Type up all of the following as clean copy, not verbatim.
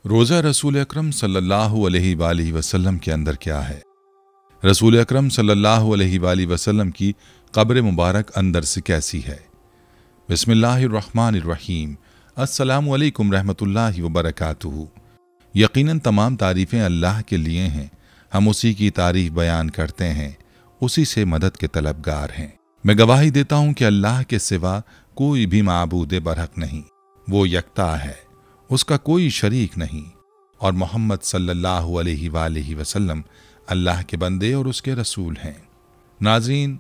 रोज़ा रसूल अकरम सल्लल्लाहु अलैहि वसल्लम के अंदर क्या है? रसूल अकरम सल्लल्लाहु अलैहि वसल्लम की कब्र मुबारक अंदर से कैसी है? बिस्मिल्लाहिर्रहमानिर्रहीम। अस्सलामु अलैकुम रहमतुल्लाहि व बरकातुहू। यकीनन तमाम तारीफ़ें अल्लाह के लिए हैं। हम उसी की तारीफ़ बयान करते हैं, उसी से मदद के तलबगार हैं। मैं गवाही देता हूँ कि अल्लाह के सिवा कोई भी माबूद बरहक नहीं। वो यकता है, उसका कोई शरीक नहीं, और मोहम्मद सल्लल्लाहु अलैहि वसल्लम अल्लाह के बंदे और उसके रसूल हैं। नाज़रीन,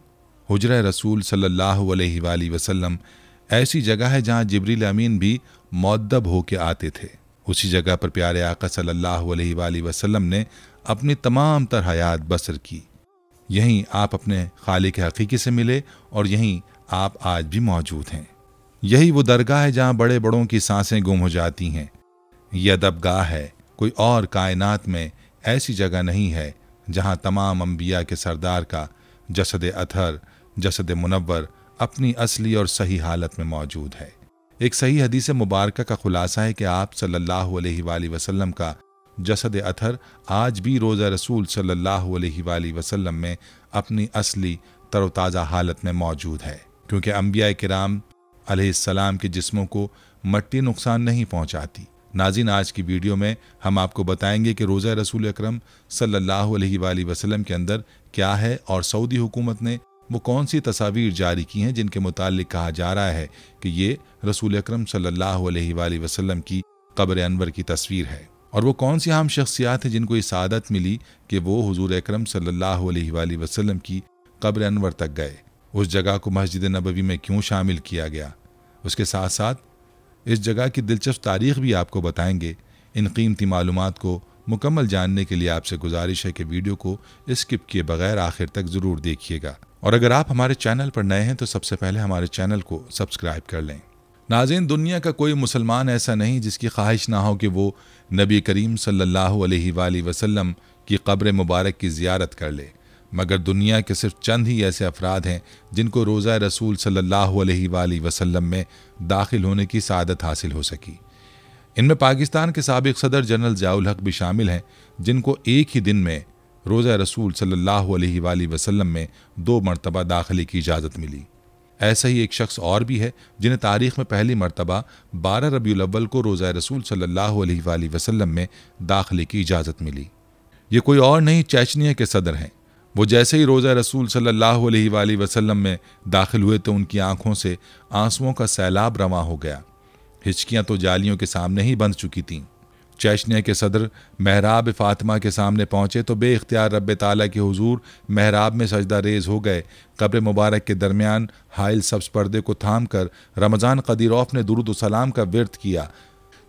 हुजरा रसूल सल्लल्लाहु अलैहि वसल्लम ऐसी जगह है जहाँ जिब्रील अमीन भी मुअद्दब होके आते थे। उसी जगह पर प्यारे आका सल्लल्लाहु अलैहि वसल्लम ने अपनी तमाम तर हयात बसर की। यहीं आप अपने खालिक हकीकी से मिले और यहीं आप आज भी मौजूद हैं। यही वो दरगाह है जहाँ बड़े बड़ों की सांसें गुम हो जाती हैं। यह अदबगाह है, कोई और कायनात में ऐसी जगह नहीं है जहाँ तमाम अंबिया के सरदार का जसद अतहर, जसद मुनव्वर अपनी असली और सही हालत में मौजूद है। एक सही हदीस मुबारक का खुलासा है कि आप सल्लल्लाहु अलैहि वसल्लम का जसद अतहर आज भी रोज़ा रसूल सल्लल्लाहु अलैहि वसल्लम में अपनी असली तरोताज़ा हालत में मौजूद है, क्योंकि अंबिया किराम अलैहिस्सलाम के जिस्मों को मट्टी नुकसान नहीं पहुंचाती। नाज़रीन, आज की वीडियो में हम आपको बताएंगे कि रोज़ा रसूल अकरम सल्लल्लाहु अलैहि वसल्लम के अंदर क्या है और सऊदी हुकूमत ने वो कौन सी तस्वीर जारी की हैं जिनके मुतालिक कहा जा रहा है कि ये रसूल अकरम सल्लल्लाहु अलैहि वसल्लम की कब्र अनवर की तस्वीर है, और वो कौन सी अहम शख्सियात हैं जिनको ये सादत मिली कि वो हुजूर अकरम सल्लल्लाहु अलैहि वसल्लम की कब्र अनवर तक गए। उस जगह को मस्जिद नबवी में क्यों शामिल किया गया, उसके साथ साथ इस जगह की दिलचस्प तारीख़ भी आपको बताएंगे। इन कीमती मालूमात को मुकम्मल जानने के लिए आपसे गुजारिश है कि वीडियो को स्किप किए बगैर आखिर तक ज़रूर देखिएगा, और अगर आप हमारे चैनल पर नए हैं तो सबसे पहले हमारे चैनल को सब्सक्राइब कर लें। नाज़रीन, दुनिया का कोई मुसलमान ऐसा नहीं जिसकी ख्वाहिश ना हो कि वो नबी करीम सल्लल्लाहु अलैहि वसल्लम की कब्र मुबारक की ज़ियारत कर ले, मगर दुनिया के सिर्फ चंद ही ऐसे अफराद हैं जिनको रोज़ा रसूल सल्लल्लाहु अलैहि वसल्लम में दाखिल होने की सादत हासिल हो सकी। इनमें पाकिस्तान के साबिक़ सदर जनरल ज़ियाउल हक भी शामिल हैं, जिनको एक ही दिन में रोज़ा रसूल सल्लल्लाहु अलैहि वसल्लम में 2 मरतबा दाखिले की इजाज़त मिली। ऐसा ही एक शख्स और भी है जिन्हें तारीख़ में पहली मरतबा 12 रबीउल अव्वल को रोज़ा रसूल सल्लल्लाहु अलैहि वसल्लम में दाखिले की इजाज़त मिली। ये कोई और नहीं, चेचनिया के सदर हैं। वो जैसे ही रोज़ा रसूल सल्लल्लाहु अलैहि वसल्लम में दाखिल हुए तो उनकी आंखों से आंसुओं का सैलाब रवा हो गया। हिचकियाँ तो जालियों के सामने ही बंध चुकी थीं। चेचनिया के सदर महराब फ़ातिमा के सामने पहुँचे तो बेख्तियार रब ताला के हुजूर महराब में सजदा रेज़ हो गए। कब्र मुबारक के दरमियान हाइल सब्ज़ पर्दे को थाम कर रमज़ान क़दीरौफ़ ने दुरूद व सलाम का विर्द किया।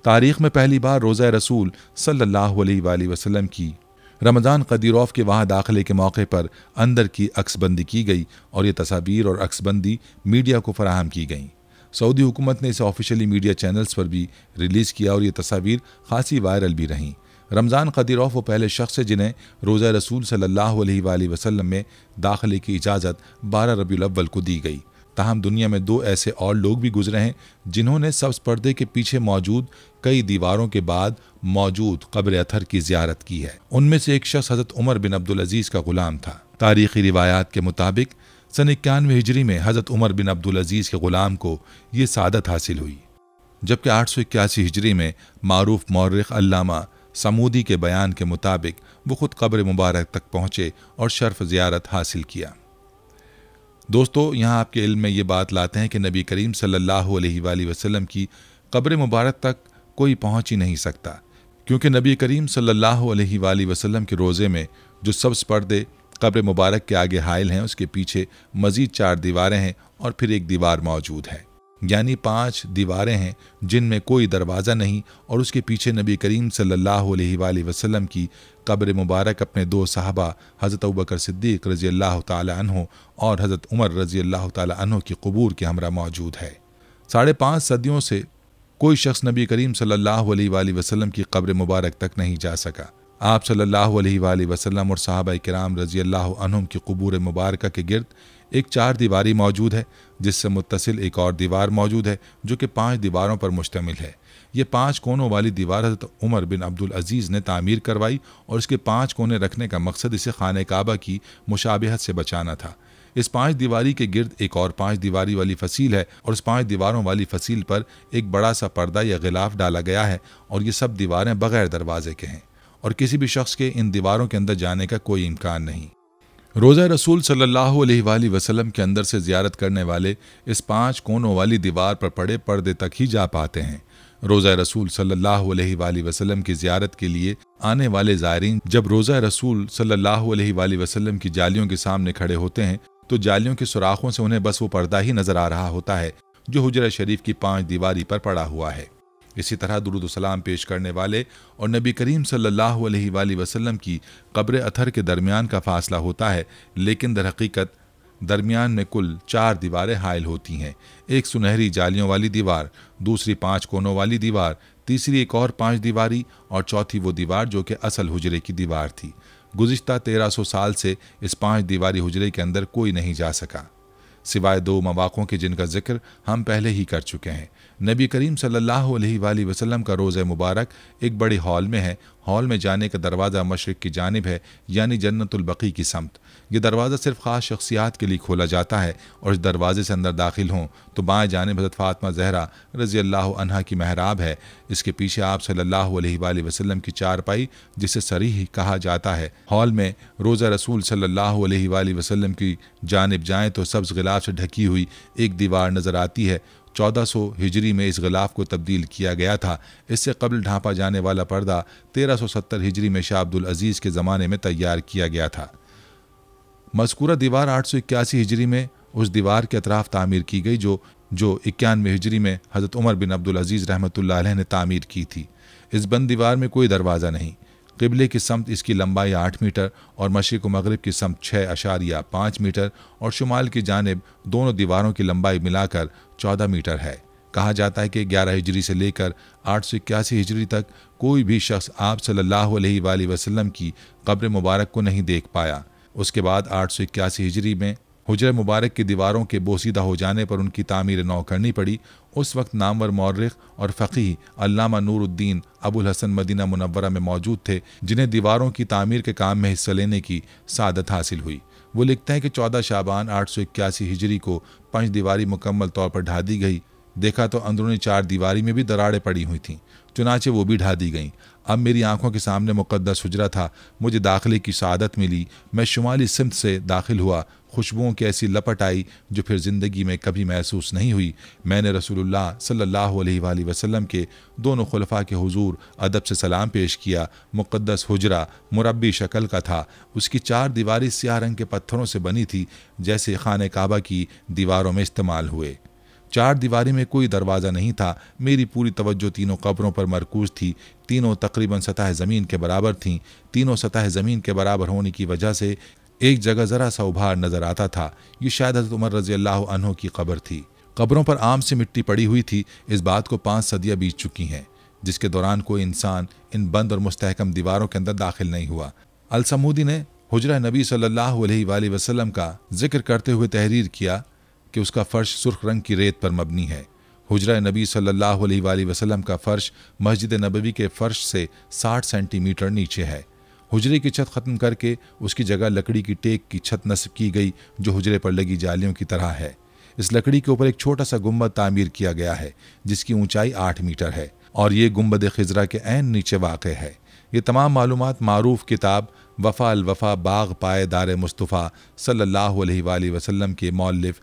तारीख़ में पहली बार रोज़ा रसूल सल्लल्लाहु अलैहि वसल्लम की रमज़ान क़दीरौफ़ के वहाँ दाखिले के मौके पर अंदर की अक्सबंदी की गई, और ये तस्वीर और अक्सबंदी मीडिया को फराहम की गई। सऊदी हुकूमत ने इसे ऑफिशियली मीडिया चैनल्स पर भी रिलीज़ किया और ये तस्वीर खासी वायरल भी रहीं। रमज़ान क़दीरौफ़ वो पहले शख्स है जिन्हें रोज़ा रसूल सल्लल्लाहु अलैहि वसल्लम में दाखिले की इजाज़त 12 रबीउल अव्वल को दी गई। ताहम दुनिया में 2 ऐसे और लोग भी गुजरे हैं जिन्होंने सब्ज़ पर्दे के पीछे मौजूद कई दीवारों के बाद मौजूद कब्र अतहर की ज़ियारत की है। उनमें से एक शख्स हज़रत उमर बिन अब्दुल अज़ीज़ का ग़ुलाम था। तारीख़ी रिवायात के मुताबिक सन 91 हिजरी में हज़रत उमर बिन अब्दुल अज़ीज़ के ग़ुलाम को ये सादत हासिल हुई, जबकि 881 हिजरी में मारूफ मौर्रिख़ अल्लामा समूदी के बयान के मुताबिक वो ख़ुद कब्र मुबारक तक पहुँचे और शर्फ ज़ियारत हासिल किया। दोस्तों, यहाँ आपके इल्म में ये बात लाते हैं कि नबी करीम सल्लल्लाहु अलैहि वसल्लम की कब्र मुबारक तक कोई पहुँच ही नहीं सकता, क्योंकि नबी करीम सल्लल्लाहु अलैहि वसल्लम के रोज़े में जो सब्ज़ पर्दे कब्र मुबारक के आगे हाइल हैं, उसके पीछे मज़ीद 4 दीवारें हैं और फिर एक दीवार मौजूद है, यानी 5 दीवारें हैं जिनमें कोई दरवाज़ा नहीं, और उसके पीछे नबी करीम सल्लल्लाहु अलैहि वसल्लम की कब्र मुबारक अपने 2 सहाबा हज़रत अबू बकर सिद्दीक़ रज़ी अल्लाह ताला अन्हु और हज़रत उमर रज़ी अल्लाह ताला अन्हु की क़ुबूर के हमरा मौजूद है। 5.5 सदियों से कोई शख्स नबी करीम सल्लल्लाहु अलैहि वसल्लम की कब्र मुबारक तक नहीं जा सका। आप सल्लल्लाहु अलैहि वसल्लम और सहाबा किराम रज़ी अल्लाह अन्हुम की क़ुबूर मुबारक के गिर्द एक 4 दीवारी मौजूद है, जिससे मुत्तसिल एक और दीवार मौजूद है जो कि 5 दीवारों पर मुश्तमिल है। ये 5 कोनों वाली दीवार हज़रत उमर बिन अब्दुल अजीज़ ने तामीर करवाई और इसके 5 कोने रखने का मकसद इसे खाने काबा की मुशाबहत से बचाना था। इस 5 दीवारी के गिर्द एक और 5 दीवारी वाली फसील है और इस 5 दीवारों वाली फसील पर एक बड़ा सा पर्दा या गिलाफ डाला गया है और ये सब दीवारें बगैर दरवाजे के हैं और किसी भी शख्स के इन दीवारों के अंदर जाने का कोई इम्कान नहीं। रोज़ा रसूल सल्लल्लाहु अलैहि वसल्लम के अंदर से ज़ियारत करने वाले इस 5 कोनों वाली दीवार पर पड़े पर्दे तक ही जा पाते हैं। रोज़ा रसूल सल्लल्लाहु अलैहि वसल्लम की ज़ियारत के लिए आने वाले ज़ायरीन जब रोज़ा रसूल सल्लल्लाहु अलैहि वसल्लम की जालियों के सामने खड़े होते हैं तो जालियों के सुराखों से उन्हें बस वो पर्दा ही नज़र आ रहा होता है जो हुजरा शरीफ की 5 दीवारी पर पड़ा हुआ है। इसी तरह दुरूद सलाम पेश करने वाले और नबी करीम सल्लल्लाहु अलैहि वसल्लम की कब्र अथर के दरमियान का फासला होता है, लेकिन दर हकीकत दरमियान में कुल 4 दीवारें हायल होती हैं। एक सुनहरी जालियों वाली दीवार, दूसरी 5 कोनों वाली दीवार, तीसरी एक और 5 दीवारी और चौथी वो दीवार जो कि असल हुजरे की दीवार थी। गुज़िश्ता 1300 साल से इस 5 दीवारी हुजरे के अंदर कोई नहीं जा सका, सिवाय 2 मवाक़ों के जिनका जिक्र हम पहले ही कर चुके हैं। नबी करीम सल्लल्लाहु अलैहि वसल्लम का रोज़ा मुबारक एक बड़ी हॉल में है। हॉल में जाने का दरवाज़ा मशरिक़ की जानिब है, यानी जन्नतुल बकी की समत। ये दरवाज़ा सिर्फ ख़ास शख्सियात के लिए खोला जाता है और इस दरवाज़े से अंदर दाखिल हों तो बाएं जानिब हज़रत फ़ातिमा ज़हरा रज़ी अल्लाह अन्हा की महराब है। इसके पीछे आप सल्लल्लाहु अलैहि वसल्लम की चारपाई जिसे सरीह कहा जाता है। हॉल में रोज़ा रसूल सल्लल्लाहु अलैहि वसल्लम की जानिब जाएँ तो सब्ज़ गिलाफ से ढकी हुई एक दीवार नज़र आती है। 1400 हिजरी में इस गिलाफ को तब्दील किया गया था। इससे कबल ढांपा जाने वाला पर्दा 1370 हिजरी में शाह अब्दुल अजीज़ के ज़माने में तैयार किया गया था। मज़कूरा दीवार 881 हिजरी में उस दीवार के अतराफ़ तामीर की गई जो 91 हिजरी में हज़रत उमर बिन अब्दुल अजीज़ रहमतुल्लाह अलैह ने तामीर की थी। इस बंद दीवार में कोई दरवाज़ा नहीं। क़िबले की समत इसकी लंबाई 8 मीटर और मशरिक़ व मग़रिब की समत 6.5 मीटर और शुमाल की जानिब दोनों दीवारों की लंबाई मिलाकर 14 मीटर है। कहा जाता है कि 11 हिजरी से लेकर 881 हिजरी तक कोई भी शख्स आप सल्लल्लाहु अलैहि वसल्लम की कब्र मुबारक को नहीं देख पाया। उसके बाद 881 हिजरी में हुजरा मुबारक की दीवारों के बोसीदा हो जाने पर उनकी तामीर नौ करनी पड़ी। उस वक्त नामवर मौर्रिख और फ़क़ीह अल्लामा नूरुद्दीन अबुल हसन मदीना मुनव्वरा में मौजूद थे, जिन्हें दीवारों की तामीर के काम में हिस्सा लेने की सादत हासिल हुई। वो लिखते हैं कि 14 शाबान 881 हिजरी को 5 दीवारी मुकम्मल तौर पर ढा दी गई। देखा तो अंदरूनी 4 दीवारी में भी दरारें पड़ी हुई थीं, चुनाचे वो भी ढा दी गईं। अब मेरी आंखों के सामने मुक़द्दस हुजरा था। मुझे दाखिले की सादत मिली। मैं शुमाली सिमत से दाखिल हुआ। खुशबुओं की ऐसी लपट आई जो फिर ज़िंदगी में कभी महसूस नहीं हुई। मैंने रसूलुल्लाह सल्लल्लाहु अलैहि वसल्लम के दोनों खुलफा के हुजूर अदब से सलाम पेश किया। मुक़द्दस हुजरा मुरब्बी शक्ल का था। उसकी 4 दीवारी स्याह रंग के पत्थरों से बनी थी, जैसे खाने काबा की दीवारों में इस्तेमाल हुए। 4 दीवारी में कोई दरवाज़ा नहीं था। मेरी पूरी तवज्जो तीनों कब्रों पर मरकूज़ थी। तीनों तकरीबन सतह ज़मीन के बराबर थीं। तीनों सतह ज़मीन के बराबर होने की वजह से एक जगह ज़रा सा उभार नज़र आता था। ये शायद हज़रत उमर रज़ी अल्लाह अन्हु की कब्र थी। कब्रों पर आम से मिट्टी पड़ी हुई थी। इस बात को 5 सदियाँ बीत चुकी हैं, जिसके दौरान कोई इंसान इन बंद और मुस्तहकम दीवारों के अंदर दाखिल नहीं हुआ। अल-समूदी ने हुजरा नबी सल्लल्लाहु अलैहि वसल्लम का जिक्र करते हुए तहरीर किया कि उसका फ़र्श सुर्ख रंग की रेत पर मबनी है। हुजरा नबी सल्लल्लाहु अलैहि वसल्लम का फ़र्श मस्जिद नबवी के फ़र्श से 60 सेंटीमीटर नीचे है। हुजरे की छत ख़त्म करके उसकी जगह लकड़ी की टेक की छत नस्ब की गई जो हुजरे पर लगी जालियों की तरह है। इस लकड़ी के ऊपर एक छोटा सा गुंबद तामीर किया गया है जिसकी ऊंचाई 8 मीटर है और ये गुंबद खिजरा के ऐन नीचे वाक़ है। ये तमाम मालूमात मारूफ किताब वफ़ा अल वफ़ा बाग पाए दार मुस्तफ़ा सल्लल्लाहु अलैहि वसल्लम के मौलिफ़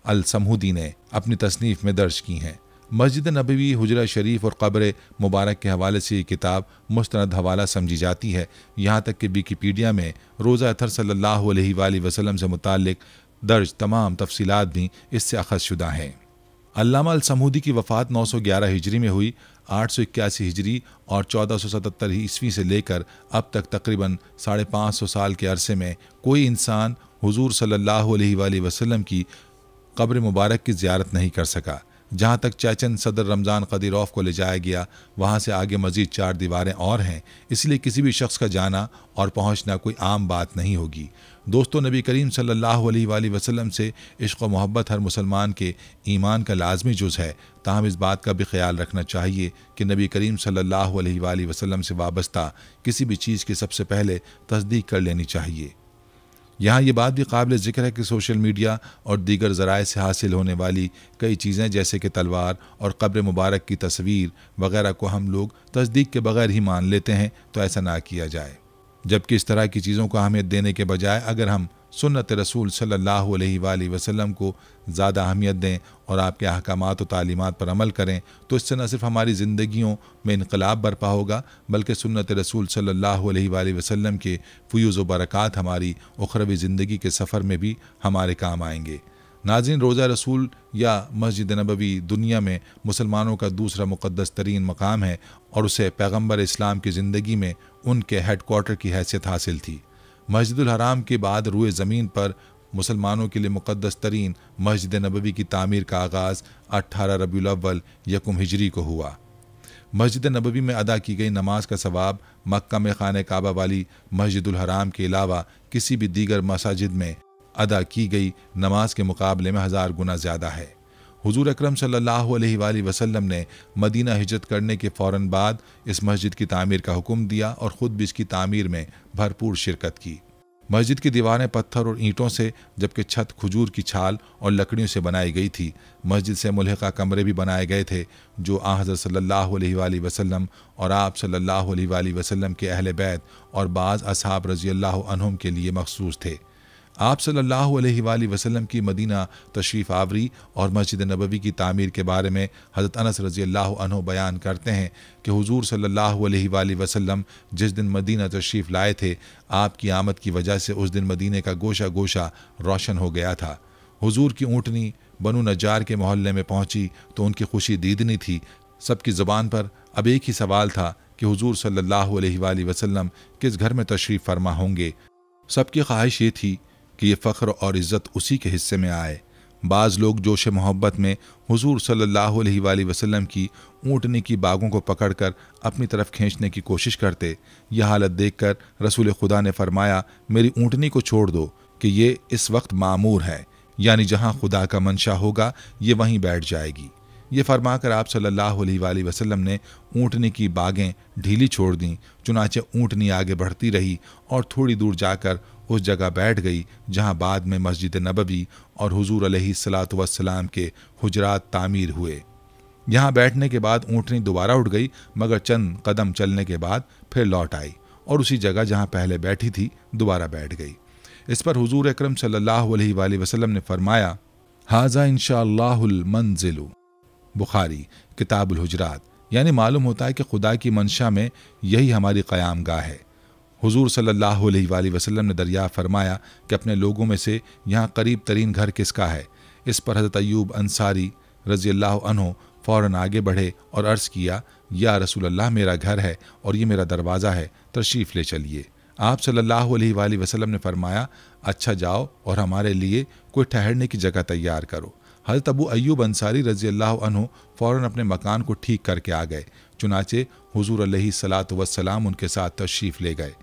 अल-समूदी ने अपनी तसनीफ़ में दर्ज की हैं। मस्जिद नबवी, हुजरा शरीफ और कब्र मुबारक के हवाले से ये किताब मुस्तनद हवाला समझी जाती है। यहाँ तक कि विकिपीडिया में रोज़ा अथर सल्लल्लाहु अलैहि वसल्लम से मुताल्लिक़ दर्ज तमाम तफसीलात भी इससे अख़ज़ शुदा हैं। अल्लामा अल-समूदी की वफ़ात 911 हिजरी में हुई। 881 हिजरी और 1477 ईस्वी से लेकर अब तक तकरीबन 550 साल के अरसे में कोई इंसान हुजूर सल्लल्लाहु अलैहि वसल्लम की कब्र मुबारक की ज़ियारत नहीं कर सका। जहाँ तक चैचन सदर रमज़ान क़दीरोफ को ले जाया गया, वहाँ से आगे मज़ीद 4 दीवारें और हैं, इसलिए किसी भी शख्स का जाना और पहुँचना कोई आम बात नहीं होगी। दोस्तों, नबी करीम सल्लल्लाहु अलैहि वसल्लम से इश्क़ व मोहब्बत हर मुसलमान के ईमान का लाजमी जुज़ है। ताहम इस बात का भी ख्याल रखना चाहिए कि नबी करीम सल्लल्लाहु अलैहि वसल्लम से वाबस्ता किसी भी चीज़ की सबसे पहले तस्दीक कर लेनी चाहिए। यहाँ ये बात भी काबिल ज़िक्र है कि सोशल मीडिया और दीगर ज़राए से हासिल होने वाली कई चीज़ें जैसे कि तलवार और कब्र मुबारक की तस्वीर वगैरह को हम लोग तस्दीक के बगैर ही मान लेते हैं, तो ऐसा ना किया जाए। जबकि इस तरह की चीज़ों को अहमियत देने के बजाय अगर हम सुन्नत रसूल सल्लल्लाहु अलैहि वसल्लम को ज़्यादा अहमियत दें और आपके अहकामात और तालीमात पर अमल करें, तो इससे न सिर्फ हमारी ज़िंदगियों में इनकलाब बरपा होगा, बल्कि सुन्नत रसूल सल्लल्लाहु अलैहि वसल्लम के फ़यूज़ व बरक़ात हमारी उखरवी ज़िंदगी के सफ़र में भी हमारे काम आएंगे। नाज़रीन, रोज़ा रसूल या मस्जिद नबवी दुनिया में मुसलमानों का दूसरा मुक़द्दस तरीन मकाम है और उसे पैगम्बर इस्लाम की ज़िंदगी में उनके हेडक्वार्टर की हैसियत हासिल थी। मस्जिदुल हराम के बाद रुए ज़मीन पर मुसलमानों के लिए मुक़द्दस तरीन मस्जिद नबवी की तामीर का आगाज़ 18 रबीउल अव्वल यकुम हिजरी को हुआ। मस्जिद नबवी में अदा की गई नमाज का सवाब मक्का में खाने काबा वाली मस्जिदुल हराम के अलावा किसी भी दीगर मसाजिद में अदा की गई नमाज के मुकाबले में 1000 गुना ज़्यादा है। हुजूर अकरम सल्लल्लाहु अलैहि वसल्लम ने मदीना हिजरत करने के फ़ौरन बाद इस मस्जिद की तामीर का हुक्म दिया और ख़ुद भी इसकी तामीर में भरपूर शिरकत की। मस्जिद की दीवारें पत्थर और ईंटों से, जबकि छत खजूर की छाल और लकड़ियों से बनाई गई थी। मस्जिद से मुल्हिका कमरे भी बनाए गए थे जो हज़रत सल्लल्लाहु अलैहि वसल्लम और आप सल्लल्लाहु अलैहि वसल्लम के अहले बैत और बाज़ असहाब रज़ी अल्लाहु अन्हुम के लिए मखसूस थे। आप सल्लल्लाहु अलैहि वसल्लम की मदीना तशरीफ़ आवरी और मस्जिद नबवी की तामीर के बारे में हज़रत अनस रज़ी अल्लाहु अन्हु बयान करते हैं कि हुजूर सल्लल्लाहु अलैहि वसल्लम जिस दिन मदीना तशरीफ़ लाए थे, आपकी आमद की वजह से उस दिन मदीने का गोशा गोशा रोशन हो गया था। हुजूर की ऊँटनी बनु नज्जार के मोहल्ले में पहुँची तो उनकी खुशी दीदनी थी। सबकी ज़ुबान पर अब एक ही सवाल था कि हुजूर सल्लल्लाहु अलैहि वसल्लम किस घर में तशरीफ़ फरमा होंगे। सबकी ख्वाहिश ये थी कि ये फ़ख्र और इज़्ज़त उसी के हिस्से में आए। बाज़ लोग जोश मोहब्बत में हुजूर सल्लल्लाहु अलैहि वसल्लम की ऊँटनी की बागों को पकड़कर अपनी तरफ खींचने की कोशिश करते। यह हालत देखकर रसूल खुदा ने फरमाया, मेरी ऊँटनी को छोड़ दो कि ये इस वक्त मामूर है, यानी जहाँ खुदा का मंशा होगा ये वहीं बैठ जाएगी। ये फरमाकर आप सल्लल्लाहु अलैहि वसल्लम ने ऊँटनी की बागें ढीली छोड़ दीं। चुनाचे ऊँटनी आगे बढ़ती रही और थोड़ी दूर जाकर उस जगह बैठ गई जहाँ बाद में मस्जिद नबवी और हुजूर अलैहिस्सलातु वस्सलाम के हुजरात तामीर हुए। यहाँ बैठने के बाद ऊँटनी दोबारा उठ गई, मगर चंद कदम चलने के बाद फिर लौट आई और उसी जगह जहाँ पहले बैठी थी दोबारा बैठ गई। इस पर हुजूर अकरम सल्लल्लाहु अलैहि वसल्लम ने फरमाया, हाज़ा इंशाअल्लाहुल मंज़िलु, बुखारी किताबुल हुजरात। यानी मालूम होता है कि खुदा की मंशा में यही हमारी क़यामगाह है। हुजूर सल्लल्लाहु अलैहि वसल्लम ने दरिया फरमाया कि अपने लोगों में से यहाँ करीब तरीन घर किसका है। इस पर हज़रत अय्यूब अंसारी रज़ी अल्लाहु अन्हु फ़ौरन आगे बढ़े और अर्ज़ किया, या रसूल अल्लाह, मेरा घर है और ये मेरा दरवाज़ा है, तशरीफ़ ले चलिए। आप सल्लल्लाहु अलैहि वसल्लम ने फरमाया, अच्छा जाओ और हमारे लिए कोई ठहरने की जगह तैयार करो। हज़रत अबू अय्यूब अंसारी रज़ी अल्लाहु अन्हु फ़ौरन अपने मकान को ठीक करके आ गए। चुनाचे हुजूर अलैहिस्सलातु वस्सलाम उनके साथ तशरीफ़ ले गए।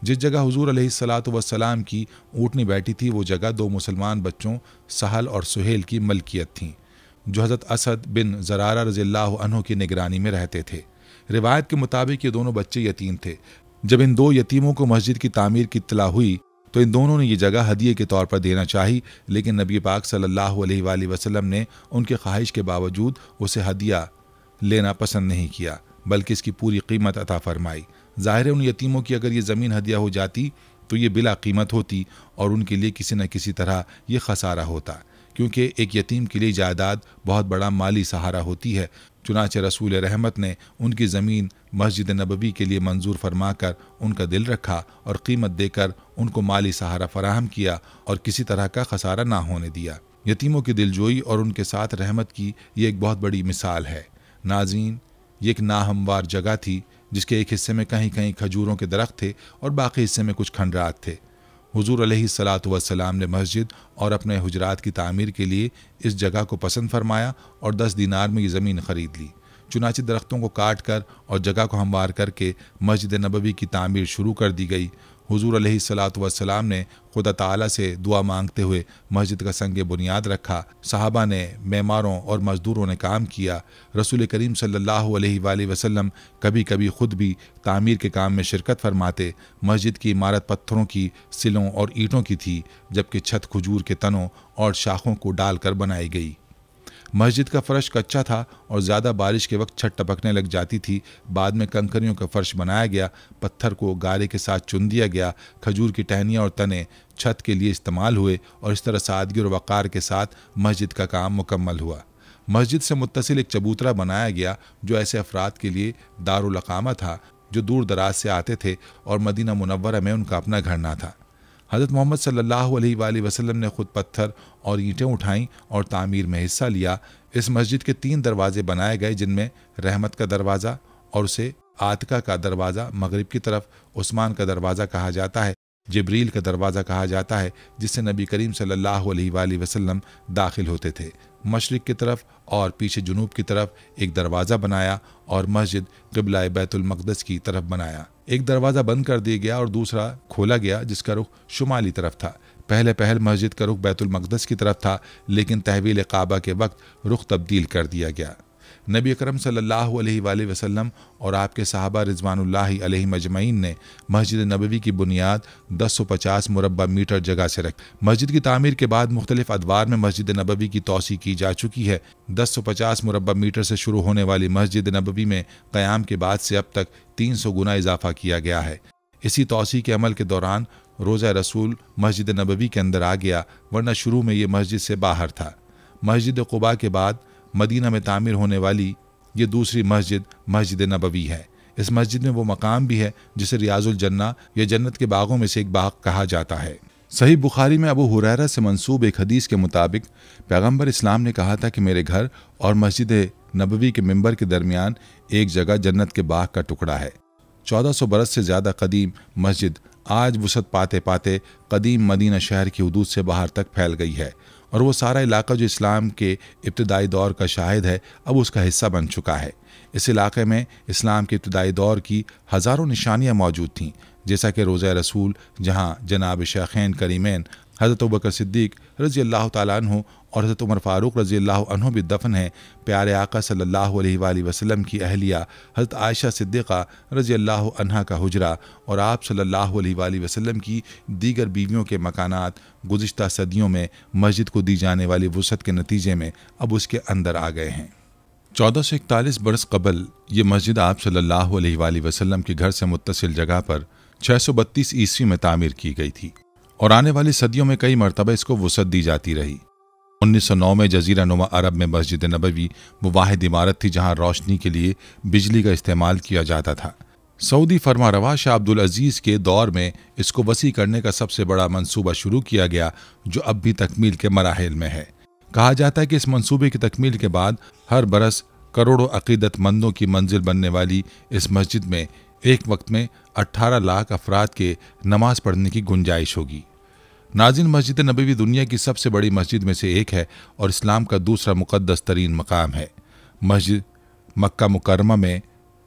जिस जगह हुजूर अलैहिस्सलातु वस्सलाम की ऊँटनी बैठी थी वो जगह 2 मुसलमान बच्चों सहल और सुहेल की मलकियत थी, जो हज़रत असद बिन ज़रारा रज़ियल्लाहु अन्हु की निगरानी में रहते थे। रिवायत के मुताबिक ये दोनों बच्चे यतीम थे। जब इन 2 यतीमों को मस्जिद की तामीर की इत्तला हुई तो इन दोनों ने ये जगह हदिये के तौर पर देना चाही, लेकिन नबी पाक सल्लल्लाहु अलैहि वसल्लम ने उनके ख्वाहिश के बावजूद उसे हदिया लेना पसंद नहीं किया, बल्कि इसकी पूरी कीमत अता फरमाई। ज़ाहिर है उन यतीमों की अगर ये ज़मीन हदिया हो जाती तो ये बिला कीमत होती और उनके लिए किसी न किसी तरह ये खसारा होता, क्योंकि एक यतीम के लिए जायदाद बहुत बड़ा माली सहारा होती है। चुनाचे रसूल रहमत ने उनकी ज़मीन मस्जिद नबवी के लिए मंजूर फरमाकर उनका दिल रखा और कीमत देकर उनको माली सहारा फराहम किया और किसी तरह का खसारा ना होने दिया। यतीमों की दिलजोई और उनके साथ रहमत की ये एक बहुत बड़ी मिसाल है। नाज़रीन, ये एक नाहमवार जगह थी जिसके एक हिस्से में कहीं कहीं खजूरों के दरख्त थे और बाकी हिस्से में कुछ खंडरात थे। हुजूर अलैहिस्सलातु वस्सलाम ने मस्जिद और अपने हुजरात की तामीर के लिए इस जगह को पसंद फरमाया और 10 दीनार में ये ज़मीन ख़रीद ली। चुनांचे दरख्तों को काट कर और जगह को हमवार करके मस्जिद नबवी की तामीर शुरू कर दी गई। हुजूर अलैहिस्सलातु वस्सलाम ने खुदा ताला से दुआ मांगते हुए मस्जिद का संग बुनियाद रखा। सहाबा ने, मेमारों और मजदूरों ने काम किया। रसूल करीम सल्लल्लाहु अलैहि वसल्लम कभी कभी खुद भी तामीर के काम में शिरकत फरमाते। मस्जिद की इमारत पत्थरों की, सिलों और ईंटों की थी, जबकि छत खजूर के तनों और शाखों को डालकर बनाई गई। मस्जिद का फर्श कच्चा था और ज़्यादा बारिश के वक्त छत टपकने लग जाती थी। बाद में कंकरियों का फर्श बनाया गया, पत्थर को गारे के साथ चुन दिया गया। खजूर की टहनियाँ और तने छत के लिए इस्तेमाल हुए और इस तरह सादगी और वक़ार के साथ मस्जिद का काम मुकम्मल हुआ। मस्जिद से मुत्तसिल एक चबूतरा बनाया गया जो ऐसे अफराद के लिए दारुल अकामा था जो दूर दराज से आते थे और मदीना मुनव्वरा में उनका अपना घर ना था। हज़रत मोहम्मद सल्लल्लाहु अलैहि वसल्लम ने खुद पत्थर और ईंटें उठाईं और तामीर में हिस्सा लिया। इस मस्जिद के 3 दरवाजे बनाए गए, जिनमें रहमत का दरवाज़ा और उसे आतका का दरवाज़ा मगरिब की तरफ, उस्मान का दरवाज़ा कहा जाता है, जिब्रील का दरवाज़ा कहा जाता है जिससे नबी करीम सल्लल्लाहु अलैहि वसल्लम दाखिल होते थे, मशरिक़ की तरफ और पीछे जुनूब की तरफ एक दरवाज़ा बनाया और मस्जिद क़िबला बैतुल मक़दस की तरफ बनाया। एक दरवाज़ा बंद कर दिया गया और दूसरा खोला गया जिसका रुख शुमाली तरफ था। पहल मस्जिद का रुख बैतुल मक़दस की तरफ था, लेकिन तहवील काबा के वक्त रुख तब्दील कर दिया गया। नबी अकरम सल्लल्लाहु अलैहि वसल्लम और आपके सहाबा रिज़वानुल्लाहि अलैहिम अजमईन ने मस्जिद नबवी की बुनियाद 1050 मुरब्बा मीटर जगह से रखी। मस्जिद की तामीर के बाद मुख्तलिफ अदवार में मस्जिद नबवी की तौसी की जा चुकी है। 1050 मुरब्बा मीटर से शुरू होने वाली मस्जिद नबवी में क़याम के बाद से अब तक 300 गुना इजाफा किया गया है। इसी तौसी के अमल के दौरान रोज़ा रसूल मस्जिद नबवी के अंदर आ गया, वरना शुरू में ये मस्जिद से बाहर था। मस्जिद क़ुबा के बाद मदीना में तामीर होने वाली ये दूसरी मस्जिद मस्जिद नबवी है। इस मस्जिद में वो मकाम भी है जिसे रियाजुल जन्ना या जन्नत के बागों में से एक बाग कहा जाता है। सही बुखारी में अबू हुरैरा से मंसूब एक हदीस के मुताबिक पैगंबर इस्लाम ने कहा था कि मेरे घर और मस्जिद नबवी के मिंबर के दरमियान एक जगह जन्नत के बाग का टुकड़ा है। 1400 बरस से ज़्यादा कदीम मस्जिद आज वसत पाते पाते कदीम मदीना शहर की हदूद से बाहर तक फैल गई है और वो सारा इलाका जो इस्लाम के इब्तिदाई दौर का शाहिद है अब उसका हिस्सा बन चुका है। इस इलाके में इस्लाम के इब्तिदाई दौर की हज़ारों निशानियाँ मौजूद थीं, जैसा कि रोज़ा रसूल जहाँ जनाब शेखैन करीमैन हज़रत अबू बकर सिद्दीक़ रज़ी अल्लाह ताला अन्हु और हज़रत उमर फ़ारूक रज़ी अल्लाह अन्हु भी दफन हैं। प्यारे आका सल्लल्लाहु अलैहि वसल्लम की अहलिया हज़रत आयशा सिद्दीक़ा रज़ी अल्लाह अन्हा का हुजरा और आप सल्लल्लाहु अलैहि वसल्लम की दीगर बीवियों के मकानात गुज़िश्ता सदियों में मस्जिद को दी जाने वाली वुसअत के नतीजे में अब उसके अंदर आ गए हैं। 1441 बरस कबल ये मस्जिद आप सल्लल्लाहु अलैहि वसल्लम के घर से मुत्तसिल जगह पर 632 ईस्वी में तामीर की गई थी और आने वाली सदियों में कई मरतबा इसको वुसअत दी जाती रही। 1909 में जजीरा नुमा अरब में मस्जिद नबवी वो वाहिद इमारत थी जहाँ रोशनी के लिए बिजली का इस्तेमाल किया जाता था। सऊदी फरमारवा शाह अब्दुल अजीज़ के दौर में इसको वसी करने का सबसे बड़ा मंसूबा शुरू किया गया जो अब भी तकमील के मराहिल में है। कहा जाता है कि इस मंसूबे की तकमील के बाद हर बरस करोड़ों अकीदतमंदों की मंजिल बनने वाली इस मस्जिद में एक वक्त में 18 लाख अफराद के नमाज पढ़ने की गुंजाइश होगी। नाज़रीन, मस्जिद नबवी दुनिया की सबसे बड़ी मस्जिद में से एक है और इस्लाम का दूसरा मुक़द्दस तरीन मकाम है। मस्जिद मक्का मुकर्रमा में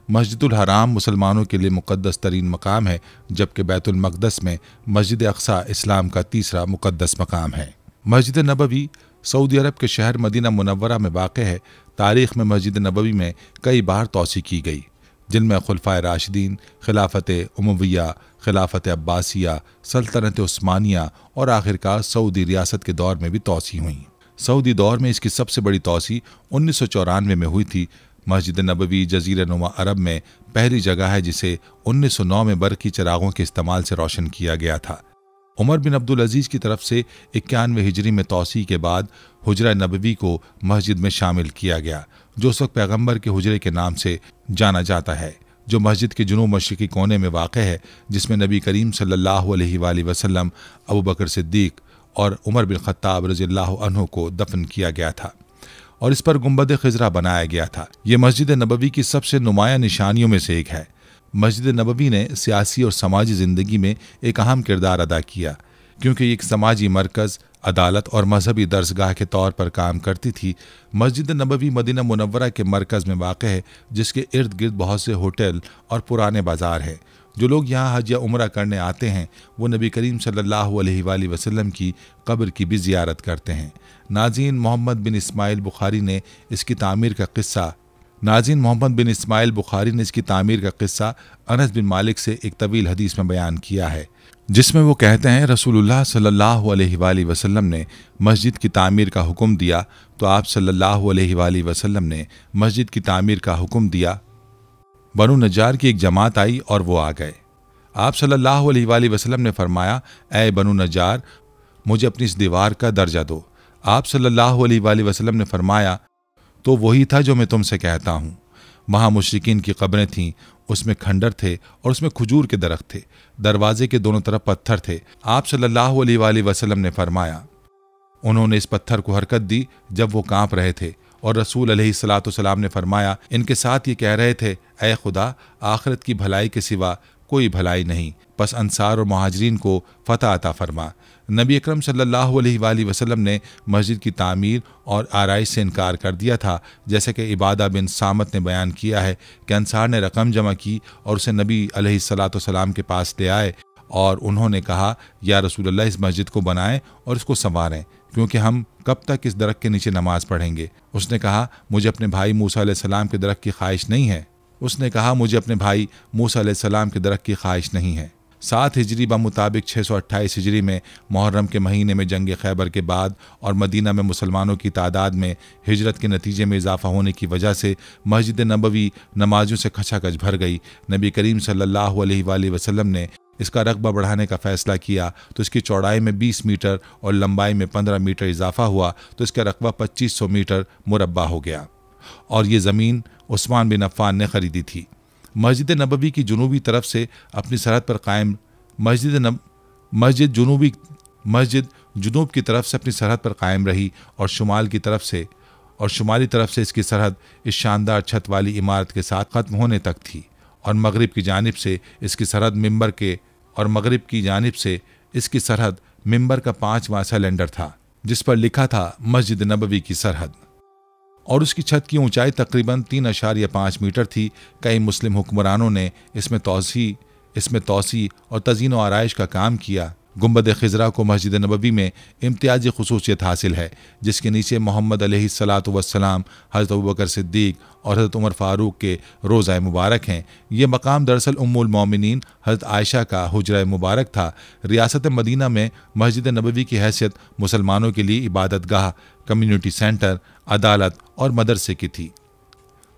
मस्जिदुल हराम मुसलमानों के लिए मुक़द्दस तरीन मकाम है, जबकि बैतुल मक़दस में मस्जिद अक़सा इस्लाम का तीसरा मुक़द्दस मकाम है। मस्जिद नबवी सऊदी अरब के शहर मदीना मुनव्वरा में वाक़ है। तारीख़ में मस्जिद नबवी में कई बार तौसी की गई, जिनमें खुलफाए राशिदीन, खिलाफत उमविया, खिलाफत अब्बासिया, सल्तनत उस्मानिया और आखिरकार सऊदी रियासत के दौर में भी तौसी हुई। सऊदी दौर में इसकी सबसे बड़ी तौसी 1994 में हुई थी। मस्जिद नबवी जजीरा नुमा अरब में पहली जगह है जिसे 1909 में बरक़ी चिरागों के इस्तेमाल से रोशन किया गया था। उमर बिन अब्दुल अजीज़ की तरफ से 91 हिजरी में तौसी के बाद हुजरा नबवी को मस्जिद में शामिल किया गया, जो उस वक्त पैगम्बर के हुजरे के नाम से जाना जाता है, जो मस्जिद के जुनूब मशरिकी कोने में वाक़ है, जिसमें नबी करीम सल्लल्लाहु अलैहि वसल्लम, अबू बकर सिद्दीक़ और उमर बिन ख़त्ताब रज़ियल्लाहु अन्हु को दफन किया गया था और इस पर गुंबद खिज़रा बनाया गया था। ये मस्जिद नबवी की सबसे नुमाया निशानियों में से एक है। मस्जिद नबवी ने सियासी और समाजी ज़िंदगी में एक अहम किरदार अदा किया। क्योंकि ये एक समाजी मरकज़, अदालत और मजहबी दरसगाह के तौर पर काम करती थी। मस्जिद नबवी मदीना मुनव्वरा के मरकज़ में वाक़ है, जिसके इर्द गिर्द बहुत से होटल और पुराने बाज़ार हैं। जो लोग यहाँ हज या उम्रा करने आते हैं वो नबी करीम सल्लल्लाहु अलैहि वसल्लम की कब्र की भी ज़ियारत करते हैं। नाज़रीन, मोहम्मद बिन इस्माइल बुखारी ने इसकी तामीर का किस्सा अनस बिन मालिक से एक तवील हदीस में बयान किया है, जिसमें वो कहते हैं रसूलुल्लाह सल्लल्लाहु अलैहि वसल्लम ने मस्जिद की तामीर का हुक्म दिया तो आप सल्लल्लाहु अलैहि वसल्लम ने मस्जिद की तामीर का हुक्म दिया। बनु नज्जार की एक जमात आई और वो आ गए। आप सल्लल्लाहु अलैहि वसल्लम ने फरमाया, ऐ बनु नज्जार, मुझे अपनी इस दीवार का दर्जा दो। आप सल्लल्लाहु अलैहि वसल्लम ने फरमाया, तो वही था जो मैं तुमसे कहता हूँ। वहाँ मुशरिकीन की कब्रें थीं, उसमें खंडर थे और उसमें खजूर के दरख्त थे। दरवाजे के दोनों तरफ पत्थर थे। आप सल्लल्लाहु अलैहि वसल्लम ने फरमाया, उन्होंने इस पत्थर को हरकत दी जब वो कांप रहे थे और रसूल अलैहिस्सलाम ने फरमाया, इनके साथ ये कह रहे थे, ऐ खुदा, आखिरत की भलाई के सिवा कोई भलाई नहीं, बस अंसार और मुहाजिरीन को फतह अता फरमा। नबी अकरम सल्लल्लाहु अलैहि वसल्लम ने मस्जिद की तामीर और आराइश से इनकार कर दिया था, जैसे कि इबादा बिन सामत ने बयान किया है कि अंसार ने रकम जमा की और उसे नबी अलैहिस्सलाम के पास ले आए और उन्होंने कहा, या रसूलल्लाह, इस मस्जिद को बनाएं और इसको संवारें, क्योंकि हम कब तक इस दरख्त के नीचे नमाज पढ़ेंगे। उसने कहा, मुझे अपने भाई मूसा अलैहिस्सलाम के दरख्त की ख्वाहिश नहीं है। 7 हिजरी मुताबिक 628 हिजरी में मुहर्रम के महीने में जंग खैबर के बाद और मदीना में मुसलमानों की तादाद में हिजरत के नतीजे में इजाफा होने की वजह से मस्जिद नबवी नमाजों से खचाखच भर गई। नबी करीम सल्लल्लाहु अलैहि वसल्लम ने इसका रकबा बढ़ाने का फ़ैसला किया तो इसकी चौड़ाई में 20 मीटर और लंबाई में 15 मीटर इजाफा हुआ तो इसका रकबा 2500 मीटर मुरब्बा हो गया और ये ज़मीन उस्मान बिन अफ़्फ़ान ने ख़रीदी थी। मस्जिद नबवी की जुनूबी तरफ से अपनी सरहद पर कायम मस्जिद जुनूब की तरफ से अपनी सरहद पर कायम रही और शुमाली तरफ से इसकी सरहद इस शानदार छत वाली इमारत के साथ ख़त्म होने तक थी और मगरिब की जानिब से इसकी सरहद मिंबर का 5वां सिलेंडर था जिस पर लिखा था मस्जिद नबवी की सरहद, और उसकी छत की ऊंचाई तकरीबन 3.5 मीटर थी। कई मुस्लिम हुक्मरानों ने इसमें तौसी और तज़ीन व आराइश का काम किया। गुंबद खिजरा को मस्जिद नबवी में इम्तियाजी खुसूसियत हासिल है, जिसके नीचे मोहम्मद अलैहिस्सलाम, हज़रत अबू बकर सिद्दीक और हज़रत उमर फ़ारूक के रोज़ा मुबारक हैं। ये मकाम दरअसल उम्मुल मोमिनीन हज़रत आयशा का हुजरा मुबारक था। रियासत मदीना में मस्जिद नबवी की हैसियत मुसलमानों के लिए इबादतगाह, कम्युनिटी सेंटर, अदालत और मदरसे की थी।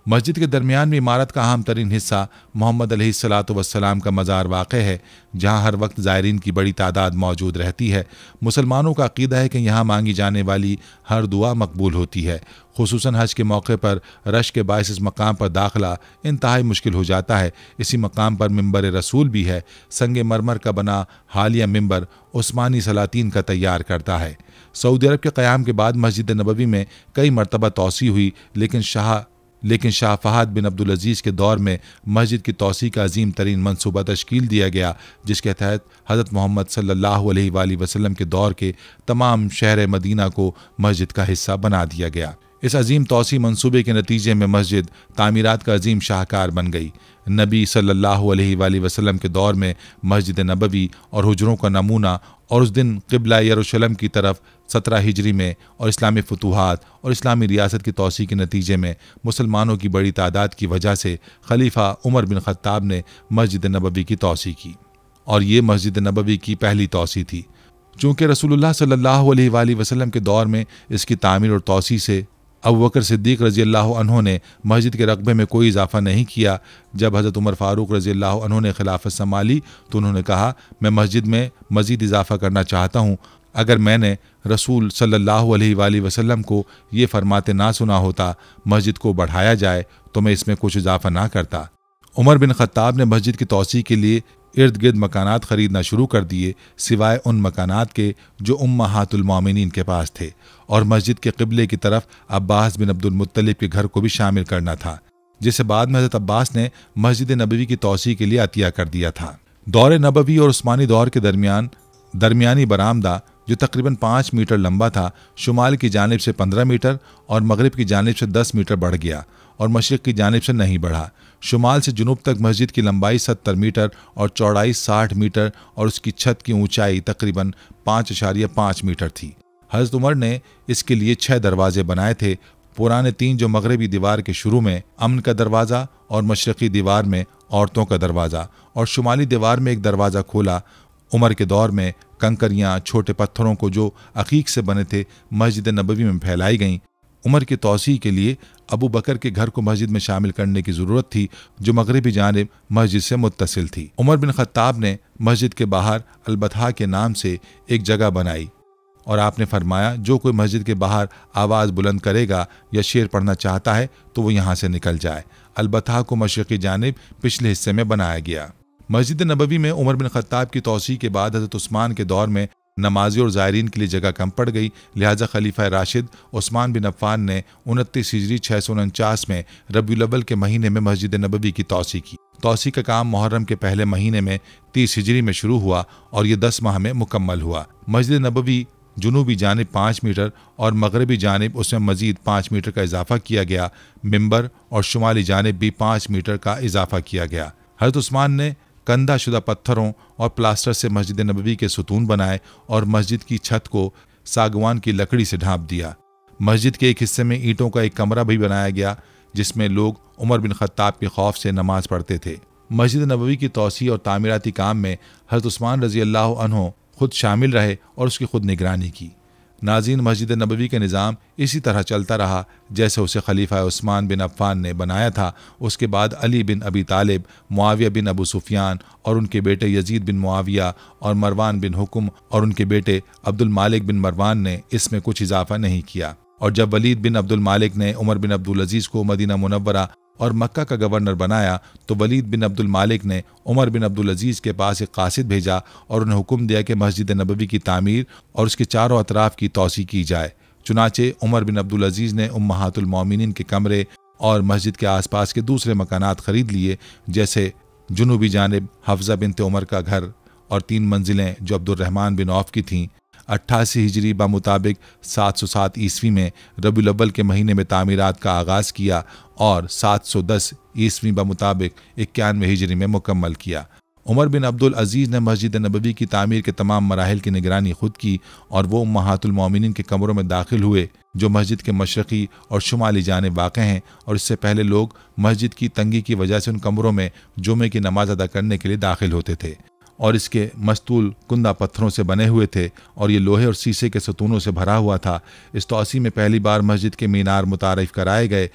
मस्जिद के दरमियान में इमारत का अहम तरीन हिस्सा मोहम्मद अलैहिस्सलाम का मज़ार वाक़ है, जहाँ हर वक्त ज़ायरीन की बड़ी तादाद मौजूद रहती है। मुसलमानों का अक़ीदा है कि यहाँ मांगी जाने वाली हर दुआ मकबूल होती है। खुसूसन हज के मौके पर रश के बायस इस मकाम पर दाखिला इंतहाई मुश्किल हो जाता है। इसी मकाम पर मिंबर रसूल भी है। संगे मरमर का बना हालिया मिंबर उस्मानी सलातीन का तैयार करता है। सऊदी अरब के क़याम के बाद मस्जिद नबवी में कई मरतबा तौसी हुई, लेकिन शाह फहद बिन अब्दुल अजीज़ के दौर में मस्जिद की तौसी का अजीम तरीन मनसूबा तश्कील दिया गया, जिसके तहत हज़रत मोहम्मद सल्लल्लाहु अलैहि वसल्लम के दौर के तमाम शहर मदीना को मस्जिद का हिस्सा बना दिया गया। इस अजीम तौसी मनसूबे के नतीजे में मस्जिद तामीरात का अजीम शाहकार बन गई। नबी सल्लल्लाहु अलैहि वसल्लम के दौर में मस्जिद नबवी और हुजरों का नमूना और उस दिन क़िबला यरूशलेम की तरफ 17 हिजरी में और इस्लामी फतूहात और इस्लामी रियासत की तौसी के नतीजे में मुसलमानों की बड़ी तादाद की वजह से खलीफा उमर बिन ख़त्ताब ने मस्जिद नबवी की तौसी की और ये मस्जिद नबवी की पहली तौसी थी। चूँकि रसूलुल्लाह सल्लल्लाहु अलैहि वसल्लम के दौर में इसकी तामीर और तौसी से अबू बकर सिद्दीक रज़ियल्लाहु अन्हु ने मस्जिद के रकबे में कोई इजाफा नहीं किया। जब हज़रत उमर फ़ारूक रज़ियल्लाहु अन्हु ने खिलाफत संभाली तो उन्होंने कहा, मैं मस्जिद में मज़ीद इजाफा करना चाहता हूँ। अगर मैंने रसूल सल्लल्लाहु अलैहि वसल्लम को ये फरमाते ना सुना होता मस्जिद को बढ़ाया जाए तो मैं इसमें कुछ इजाफा ना करता। उमर बिन ख़त्ताब ने मस्जिद की तौसी के लिए इर्द गिर्द मकानात ख़रीदना शुरू कर दिए, सिवाय उन मकानात के जो उम्महातुल मोमिनीन के पास थे, और मस्जिद के क़िबले की तरफ अब्बास बिन अब्दुल मुत्तलिब के घर को भी शामिल करना था, जिसे बाद में हज़रत अब्बास ने मस्जिद नबवी की तौसी के लिए अतिया कर दिया था। दौर नबवी और उस्मानी दौर के दरमियान दरमियानी बरामदा जो तकरीबन 5 मीटर लंबा था, शुमाल की जानिब से 15 मीटर और मगरिब की जानिब से 10 मीटर बढ़ गया और मशरिक़ की जानिब से नहीं बढ़ा। शुमाल से जुनूब तक मस्जिद की लंबाई 70 मीटर और चौड़ाई 60 मीटर और उसकी छत की ऊंचाई तकरीबन 5.5 मीटर थी। हज़रत उमर ने इसके लिए 6 दरवाजे बनाए थे। पुराने 3 जो मगरबी दीवार के शुरू में अमन का दरवाज़ा और मशरक़ी दीवार में औरतों का दरवाज़ा और शुमाली दीवार में एक दरवाज़ा खोला। उमर के दौर में कंकरियाँ, छोटे पत्थरों को जो अकीक से बने थे, मस्जिद नबवी में फैलाई गईं। उमर की तौसी के लिए अबू बकर के घर को मस्जिद में शामिल करने की ज़रूरत थी, जो मगरबी जानिब मस्जिद से मुत्तसिल थी। उमर बिन ख़त्ताब ने मस्जिद के बाहर अलबतहा के नाम से एक जगह बनाई और आपने फरमाया, जो कोई मस्जिद के बाहर आवाज़ बुलंद करेगा या शेर पढ़ना चाहता है तो वो यहाँ से निकल जाए। अलबतहा को मशरिक़ी जानिब पिछले हिस्से में बनाया गया। मस्जिद नबवी में उमर बिन ख़त्ताब की तौसी के बाद हज़रत उस्मान के दौर में नमाजी और ज़ायरीन के लिए जगह कम पड़ गई। लिहाजा खलीफा राशिद उस्मान बिन अफ़्फ़ान ने 29 हिजरी 649 में रबीउल अव्वल के महीने में मस्जिद नबवी की तौसी की। तौसी का काम मुहर्रम के पहले महीने में 30 हिजरी में शुरू हुआ और ये 10 माह में मुकम्मल हुआ। मस्जिद नबवी जुनूबी जानिब 5 मीटर और मगरबी जानिब उसमें मजीद 5 मीटर का इजाफा किया गया। मिंबर और शुमाली जानिब भी 5 मीटर का इजाफा किया गया। हज़रत उस्मान ने कंधा शुदा पत्थरों और प्लास्टर से मस्जिद नबवी के सुतून बनाए और मस्जिद की छत को सागवान की लकड़ी से ढांप दिया। मस्जिद के एक हिस्से में ईंटों का एक कमरा भी बनाया गया, जिसमें लोग उमर बिन ख़त्ताब के खौफ से नमाज पढ़ते थे। मस्जिद नबवी की तौसी और तामीराती काम में हज़रत उस्मान रज़ी अल्लाह अन्हु खुद शामिल रहे और उसकी खुद निगरानी की। नाज़रीन, मस्जिद नबवी का निज़ाम इसी तरह चलता रहा जैसे उसे खलीफा उस्मान बिन अफ़्फ़ान ने बनाया था। उसके बाद अली बिन अबी तालिब, मुआविया बिन अबू सुफियान और उनके बेटे यजीद बिन मुआविया और मरवान बिन हुक्म और उनके बेटे अब्दुल मालिक बिन मरवान ने इसमें कुछ इजाफा नहीं किया। और जब वलीद बिन अब्दुल मालिक ने उमर बिन अब्दुल अजीज़ को मदीना मुनव्वरा और मक्का का गवर्नर बनाया तो वलीद बिन अब्दुल मालिक ने उमर बिन अब्दुल अजीज़ के पास एक कासिद भेजा और उन्हें हुक्म दिया कि मस्जिद नबवी की तामीर और उसके चारों अतराफ़ की तौसी की जाए। चुनाचे उमर बिन अब्दुल अजीज़ ने उम्महातुल मोमिनीन के कमरे और मस्जिद के आसपास के दूसरे मकानात ख़रीद लिए, जैसे जुनूबी जानिब हफ्ज़ा बिनते उमर का घर और 3 मंजिलें जो अब्दुर्रहमान बिन औफ की थीं। 88 हिजरी मुताबिक 707 ईस्वी में रबीउल अव्वल के महीने में तामीरात का आगाज़ किया और 710 ईस्वी मुताबिक 91 हिजरी में मुकम्मल किया। उमर बिन अब्दुल अजीज़ ने मस्जिद नबवी की तामीर के तमाम मराहिल की निगरानी खुद की और वो उम्महातुल मोमिनीन के कमरों में दाखिल हुए जो मस्जिद के मशरक़ी और शुमाली जानिब वाक़े हैं। और इससे पहले लोग मस्जिद की तंगी की वजह से उन कमरों में जुमे की नमाज अदा करने के लिए दाखिल होते थे और इसके मस्तूल कुंदा पत्थरों से बने हुए थे और ये लोहे और शीशे के सतूनों से भरा हुआ था। इस तौसी में पहली बार मस्जिद के मीनार मुतारिफ कराए गए।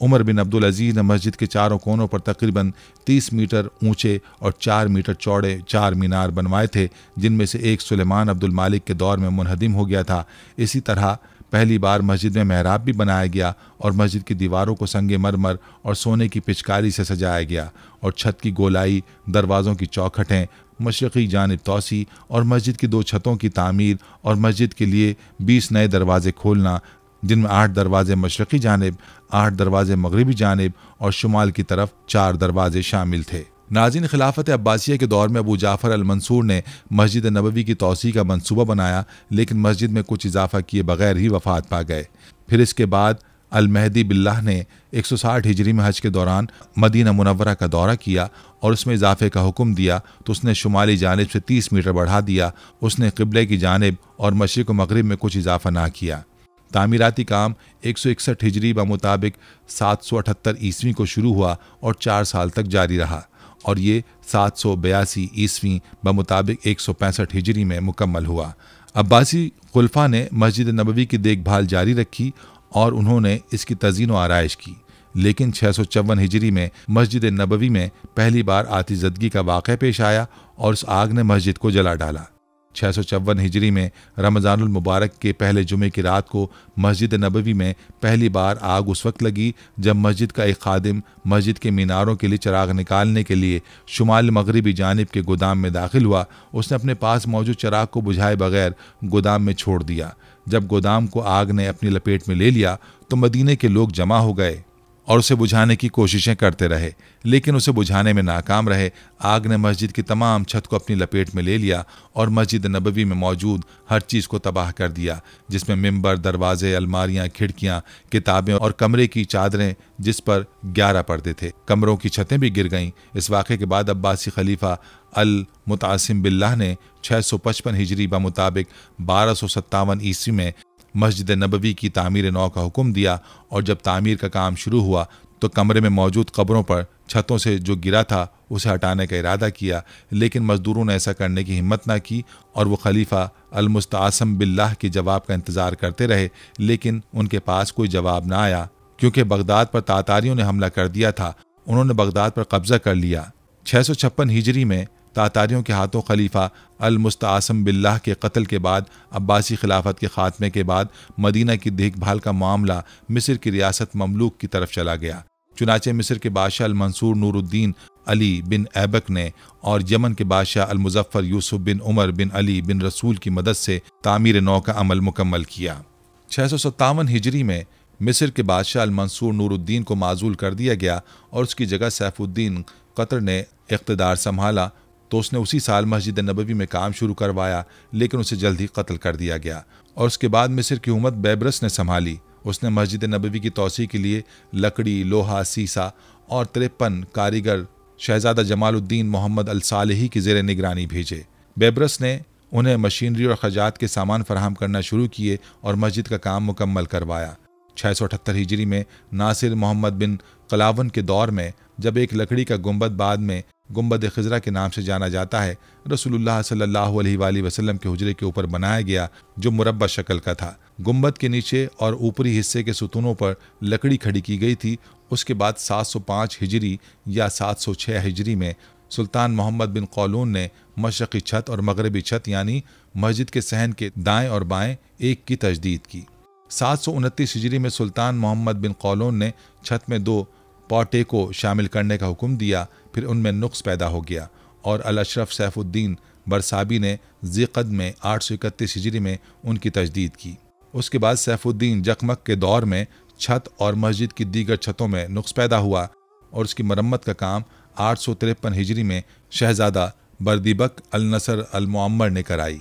उमर बिन अब्दुल अजीज़ ने मस्जिद के चारों कोनों पर तकरीबन 30 मीटर ऊंचे और 4 मीटर चौड़े 4 मीनार बनवाए थे, जिनमें से एक सुलेमान अब्दुल मालिक के दौर में मुनहदिम हो गया था। इसी तरह पहली बार मस्जिद में मेहराब भी बनाया गया और मस्जिद की दीवारों को संगे मरमर और सोने की पिचकारी से सजाया गया और छत की गोलाई, दरवाज़ों की चौखटें, मशरक़ी जानिब तौसी और मस्जिद की 2 छतों की तामीर और मस्जिद के लिए 20 नए दरवाजे खोलना, जिनमें 8 दरवाजे मशरक़ी जानिब, 8 दरवाजे मगरिबी जानिब और शुमाल की तरफ 4 दरवाजे शामिल थे। नाज़रीन, खिलाफत अब्बासिया के दौर में अबू जाफ़र अल मंसूर ने मस्जिद नबवी की तौसी का मंसूबा बनाया, लेकिन मस्जिद में कुछ इजाफा किए बगैर ही वफ़ात पा गए। फिर इसके बाद अल महदी बिल्लाह ने 160 हिजरी में हज के दौरान मदीना मुनव्वरा का दौरा किया और उसमें इजाफे का हुक्म दिया तो उसने शुमाली जानिब से 30 मीटर बढ़ा दिया। उसने क़िबले की जानिब और मशरिक़ व मग़रिब में कुछ इजाफा ना किया। तामीराती काम 161 हिजरी मुताबिक 778 ईस्वी को शुरू हुआ और 4 साल तक जारी रहा और ये 782 ईस्वी मुताबिक 165 हिजरी में मुकम्मल हुआ। अब्बासी खुलफा ने मस्जिद नबवी की देखभाल जारी रखी और उन्होंने इसकी तज़ीन व आराइश की, लेकिन 654 हिजरी में मस्जिद नबवी में पहली बार आतिशज़दगी का वाक़या पेश आया और उस आग ने मस्जिद को जला डाला। 654 हिजरी में रमज़ानुल मुबारक के पहले जुमे की रात को मस्जिद नबवी में पहली बार आग उस वक्त लगी जब मस्जिद का एक खादिम मस्जिद के मीनारों के लिए चिराग निकालने के लिए शुमाल मगरिबी जानिब के गोदाम में दाखिल हुआ। उसने अपने पास मौजूद चिराग को बुझाए बगैर गोदाम में छोड़ दिया। जब गोदाम को आग ने अपनी लपेट में ले लिया तो मदीने के लोग जमा हो गए और उसे बुझाने की कोशिशें करते रहे, लेकिन उसे बुझाने में नाकाम रहे। आग ने मस्जिद की तमाम छत को अपनी लपेट में ले लिया और मस्जिद नबवी में मौजूद हर चीज़ को तबाह कर दिया, जिसमें मिंबर, दरवाजे, अलमारियां, खिड़कियां, किताबें और कमरे की चादरें, जिस पर 11 पर्दे थे। कमरों की छतें भी गिर गईं। इस वाक़े के बाद अब्बासी खलीफा अल मुतासिम बिल्लाह ने 655 हिजरी मुताबिक 1257 ईस्वी में मस्जिद नबवी की तामीर नौ का हुक्म दिया, और जब तामीर का काम शुरू हुआ तो कमरे में मौजूद कब्रों पर छतों से जो गिरा था उसे हटाने का इरादा किया, लेकिन मजदूरों ने ऐसा करने की हिम्मत न की और वो खलीफा अल मुस्तासम बिल्लाह के जवाब का इंतज़ार करते रहे, लेकिन उनके पास कोई जवाब ना आया, क्योंकि बगदाद पर तातारियों ने हमला कर दिया था। उन्होंने बगदाद पर कब्जा कर लिया। 656 हिजरी में तातारियों के हाथों खलीफा अल मुस्तासम बिल्लाह के कत्ल के बाद अब्बासी खिलाफत के खात्मे के बाद मदीना की देखभाल का मामला मिस्र की रियासत ममलूक की तरफ चला गया। चुनाचे मिस्र के बादशाह अल मंसूर नूरुद्दीन अली बिन ऐबक ने और यमन के बादशाह अल मुजफ्फर यूसुफ बिन उमर बिन अली बिन रसूल की मदद से तामीर नौ का अमल मुकम्मल किया। 657 हिजरी में मिस्र के बादशाह अल मंसूर नूरुद्दीन को माजूल कर दिया गया और उसकी जगह सैफुद्दीन कतर ने इख्तिदार संभाला, तो उसने उसी साल मस्जिद नबवी में काम शुरू करवाया, लेकिन उसे जल्द ही कत्ल कर दिया गया। और उसके बाद मिस्र की हुकूमत बेबरस ने संभाली। उसने मस्जिद नबवी की तौसी के लिए लकड़ी, लोहा, सीसा और 53 कारीगर शहजादा जमालुद्दीन मोहम्मद अल सालेही की ज़ेर निगरानी भेजे। बेबरस ने उन्हें मशीनरी और खजात के सामान फराहम करना शुरू किए और मस्जिद का काम मुकम्मल करवाया। 678 हिजरी में नासिर मोहम्मद बिन कलावन के दौर में जब एक लकड़ी का गुंबद, बाद में गुंबद खिजरा के नाम से जाना जाता है, रसूलुल्लाह सल्लल्लाहु अलैहि वसल्लम के हुजरे के ऊपर बनाया गया, जो मुरब्बा शक्ल का था। गुंबद के नीचे और ऊपरी हिस्से के सुतूनों पर लकड़ी खड़ी की गई थी। उसके बाद 705 हिजरी या 706 हिजरी में सुल्तान मोहम्मद बिन कौलून ने मशरक़ी छत और मगरबी छत यानी मस्जिद के सहन के दाएं और बाएं एक की तजदीद की। 729 हिजरी में सुल्तान मोहम्मद बिन कौलून ने छत में 2 पौटे को शामिल करने का हुक्म दिया। फिर उनमें नुक्स पैदा हो गया और अल अशरफ सैफुद्दीन बरसाबी ने ज़िक़द में 831 हिजरी में उनकी तजदीद की। उसके बाद सैफुद्दीन जकमक के दौर में छत और मस्जिद की दीगर छतों में नुक्स पैदा हुआ और उसकी मरम्मत का काम 853 हिजरी में शहजादा बर्दिबक अल नसर अल मुअम्मर ने कराई।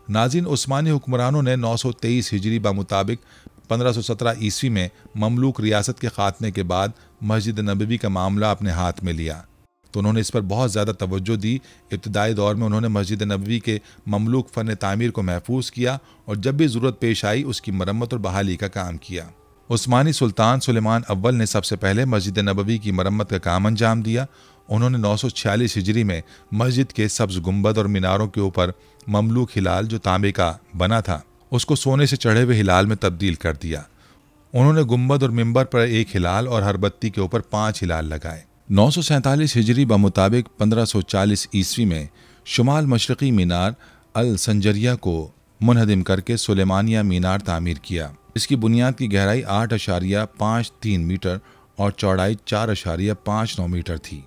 नाज़रीन, उस्मानी हुक्मरानों ने 923 हिजरी मुताबिक 1517 ईस्वी में ममलूक रियासत के खात्मे के बाद मस्जिद नबवी का मामला अपने हाथ में लिया, तो उन्होंने इस पर बहुत ज़्यादा तवज्जो दी। इब्तिदाई दौर में उन्होंने मस्जिद नबवी के ममलूक फ़न तामीर को महफूज किया और जब भी ज़रूरत पेश आई उसकी मरम्मत और बहाली का काम किया। उस्मानी सुल्तान सुलेमान अव्वल ने सबसे पहले मस्जिद नबवी की मरम्मत का काम अंजाम दिया। उन्होंने 946 हिजरी में मस्जिद के सब्ज़ गुंबद और मीनारों के ऊपर ममलूक हिलाल जो तांबे का बना था उसको सोने से चढ़े हुए हिलाल में तब्दील कर दिया। उन्होंने गुंबद और मिंबर पर एक हिलाल और हर बत्ती के ऊपर 5 हिलाल लगाए। 947 हिजरी मुताबिक 1540 ईस्वी में शुमाल मशरक़ी मीनार अल संजरिया को मुनहदिम करके सुलेमानिया मीनार तामीर किया। इसकी बुनियाद की गहराई 8.53 मीटर और चौड़ाई 4.59 मीटर थी।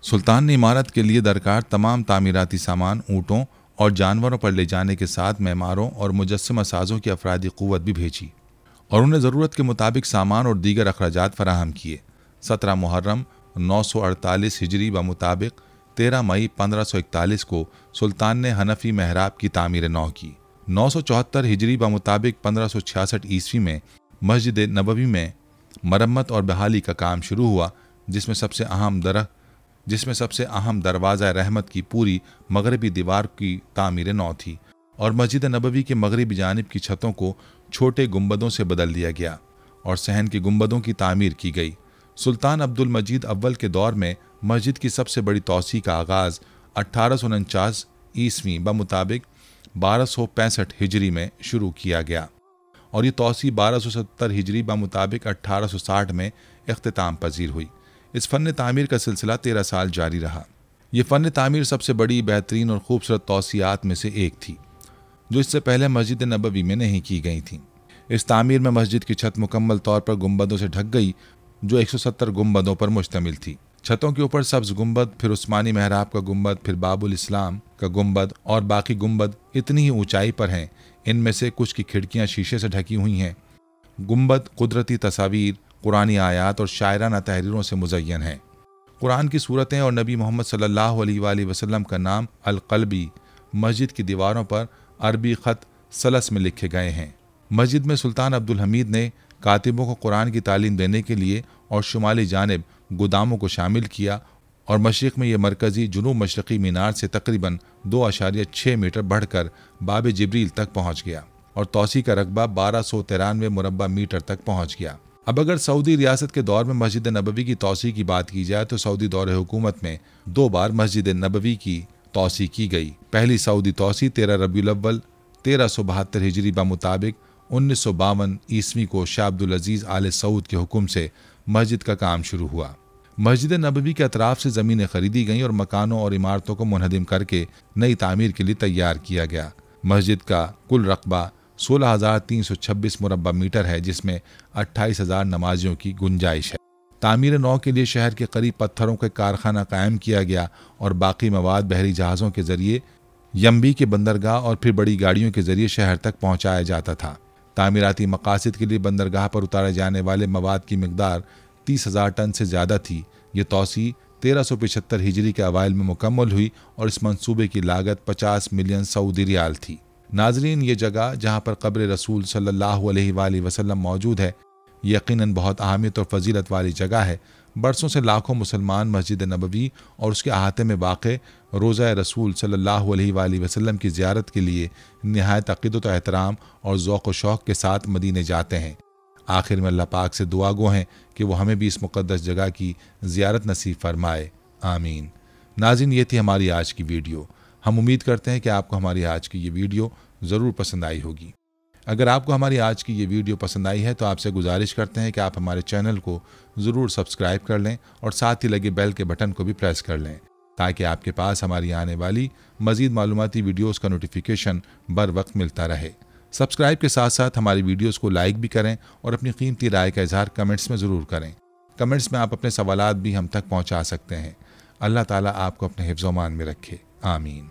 सुल्तान ने इमारत के लिए दरकार तमाम तामीराती सामान ऊँटों और जानवरों पर ले जाने के साथ मेमारों और मुजस्समा साजों की अफरादी क़ुव्वत भी भेजी और उन्हें ज़रूरत के मुताबिक सामान और दीगर अखराजात फराहम किए। 17 मुहर्रम 948 हिजरी मुताबिक 13 मई 1541 को सुल्तान ने हनफी महराब की तामीर नौ की। 974 हिजरी मुताबिक 1566 ईस्वी में मस्जिद नबवी में मरम्मत और बहाली का काम शुरू हुआ, जिसमें सबसे अहम दरवाज़ा रहमत की पूरी मगरबी दीवार की तामीर नौ थी और मस्जिद नबवी के मगरबी जानिब की छतों को छोटे गुंबदों से बदल दिया गया और सहन के गुंबदों की तामीर की गई। सुल्तान अब्दुल मजीद अव्वल के दौर में मस्जिद की सबसे बड़ी तौसी का आगाज़ 1849 ईस्वी मुताबिक 1265 हिजरी में शुरू किया गया और ये तौसी 1270 हिजरी मुताबिक 1860 में इख्तिताम पजीर हुई। इस फ़न तामीर का सिलसिला 13 साल जारी रहा। ये फ़न तामीर सबसे बड़ी, बेहतरीन और खूबसूरत तौसियात में से एक थी जो इससे पहले मस्जिद नबवी में नहीं की गई थी। इस तामीर में मस्जिद की छत मुकम्मल तौर पर गुंबदों से ढक गई जो 170 गुंबदों पर मुश्तमिल थी। छतों के ऊपर सब्ज़ गुंबद, फिर उस्मानी महराब का गुंबद, फिर बाबुल इस्लाम का गुंबद और बाकी गुंबद इतनी ही ऊंचाई पर हैं। इनमें से कुछ की खिड़कियां शीशे से ढकी हुई हैं। गुंबद कुदरती तस्वीर कुरानी आयात और शायराना तहरीरों से मुज़य्यन है। कुरान की सूरतें और नबी मोहम्मद सल्लल्लाहु अलैहि वसल्लम का नाम अल-क़ल्बी मस्जिद की दीवारों पर अरबी ख़त सलस में लिखे गए हैं। मस्जिद में सुल्तान अब्दुल हमीद ने कातिबों को कुरान की तालीम देने के लिए और शुमाली जानिब गोदामों को शामिल किया और मशरिक़ में यह मरकज़ी जुनूब मशरक़ी मीनार से तकरीबन 2.6 मीटर बढ़कर बाब जिब्रील तक पहुँच गया और तौसी का रकबा 1293 मुरब्बा मीटर तक पहुँच गया। अब अगर सऊदी रियासत के दौर में मस्जिद नबवी की तौसी की बात की जाए तो सऊदी दौर हुकूमत में 2 बार मस्जिद नबवी की तौसी की गई। पहली सऊदी तौसी 13 रबीउल अव्वल 1372 हिजरी मुताबिक 1952 ईस्वी को शाह अब्दुल अजीज आले सऊद के हुक्म से मस्जिद का काम शुरू हुआ। मस्जिद नबवी के अतराफ से ज़मीनें खरीदी गईं और मकानों और इमारतों को मुनहदिम करके नई तामीर के लिए तैयार किया गया। मस्जिद का कुल रकबा 16,326 मुरब्बा मीटर है, जिसमें 28,000 नमाजियों की गुंजाइश है। तामीर नौ के लिए शहर के करीब पत्थरों का कारखाना कायम किया गया और बाकी मवाद बहरी जहाज़ों के जरिए यम्बी के बंदरगाह और फिर बड़ी गाड़ियों के जरिए शहर तक पहुंचाया जाता था। तामीराती मकासद के लिए बंदरगाह पर उतारे जाने वाले मवाद की मिकदार 30,000 टन से ज़्यादा थी। ये तौसी 1375 हिजरी के अवाइल में मुकम्मल हुई और इस मंसूबे की लागत 50 मिलियन सऊदी रियाल थी। नाजरीन, ये जगह जहाँ पर कब्र रसूल सल्लल्लाहु अलैहि वसल्लम मौजूद है यकीनन बहुत अहमियत और फजीलत वाली जगह है। बरसों से लाखों मुसलमान मस्जिद नबवी और उसके अहाते में वाक़े रोज़ा रसूल सल्लल्लाहु अलैहि वसल्लम की ज़ियारत के लिए निहायत अक़ीदत व एहतराम और ज़ौक़ व शौक़ के साथ मदीने जाते हैं। आखिर में अल्लाह पाक से दुआ गो हैं कि वो हमें भी इस मुक़द्दस जगह की ज़ियारत नसीब फरमाए, आमीन। नाज़रीन, ये थी हमारी आज की वीडियो। हम उम्मीद करते हैं कि आपको हमारी आज की ये वीडियो ज़रूर पसंद आई होगी। अगर आपको हमारी आज की ये वीडियो पसंद आई है तो आपसे गुजारिश करते हैं कि आप हमारे चैनल को ज़रूर सब्सक्राइब कर लें और साथ ही लगे बेल के बटन को भी प्रेस कर लें ताकि आपके पास हमारी आने वाली मज़ीद मालूमाती वीडियोस का नोटिफिकेशन बर वक्त मिलता रहे। सब्सक्राइब के साथ साथ हमारी वीडियोस को लाइक भी करें और अपनी कीमती राय का इजहार कमेंट्स में ज़रूर करें। कमेंट्स में आप अपने सवालात भी हम तक पहुँचा सकते हैं। अल्लाह ताला आपको अपने हिफ्ज़-ओ-मान में रखे, आमीन।